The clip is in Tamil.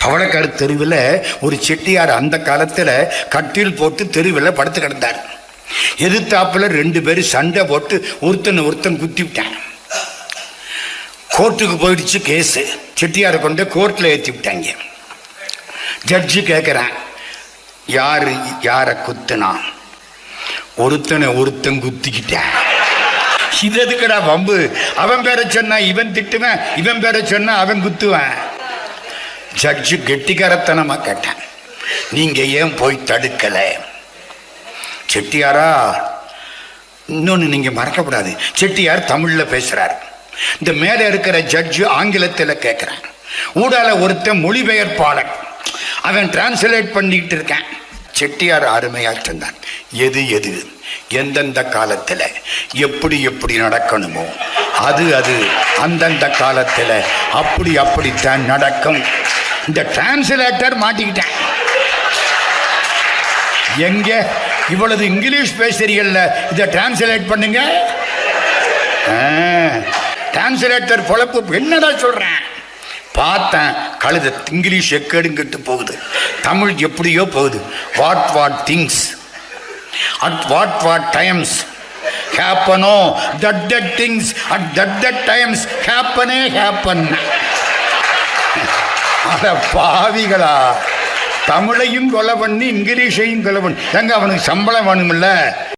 பவளக்காடு தெருவில் ஒரு செட்டியார் அந்த காலத்தில் கட்டில் போட்டு தெருவில் படுத்து கிடந்தார். எதிர்த்தாப்புல 2 பேரும் சண்டை போட்டு ஒருத்தன் குத்தி விட்டான். கோர்ட்டுக்கு போயிடுச்சு கேஸு. செட்டியாரை கொண்டு கோர்ட்டில் ஏற்றி விட்டாங்க. ஜட்ஜு கேட்குறான், யாரை குத்துனா? ஒருத்தன் குத்திக்கிட்டான். இது எதுக்குடா வம்பு? அவன் பேரை சொன்னா இவன் திட்டுவேன், இவன் பேரை சொன்னா அவன் குத்துவேன். ஜட்ஜு கெட்டிக்காரத்தனமா கேட்டான், நீங்க ஏன் போய் தடுக்கல? செட்டியாரா, இன்னொன்னு நீங்க மறக்கப்படாது, செட்டியார் தமிழ்ல பேசுறாரு. இந்த மேல இருக்கிற ஜட்ஜு ஆங்கிலத்தில் கேட்கிறான். ஊடால ஒருத்தன் மொழிபெயர்ப்பாளர், அவன் டிரான்ஸ்லேட் பண்ணிக்கிட்டு இருக்கான். செட்டியார் அருமையா சொன்னான், எது எந்தெந்த காலத்துல எப்படி நடக்கணுமோ அது அந்தந்த காலத்துல அப்படித்தான் நடக்கும். இந்த டிரான்ஸ்லேட்டர் மாட்டிக்கிட்டான். எங்க இவ்வளவு இங்கிலீஷ் பேசுறீங்கல்ல, இதை டிரான்ஸ்லேட் பண்ணுங்க. டிரான்ஸ்லேட்டர் பொழப்பு என்னடா சொல்றேன்? பார்த்தேன், கழுத இங்கிலீஷ் எக்கேடுங்கிட்டு போகுது, தமிழ் எப்படியோ போகுது. What things at what times happen, that things at that times happen. அட பாவிகளா, தமிழையும் கொலை பண்ணி இங்கிலீஷையும் கொலை பண்ணி, எங்க அவனுக்கு சம்பளம் வேணுமில்ல?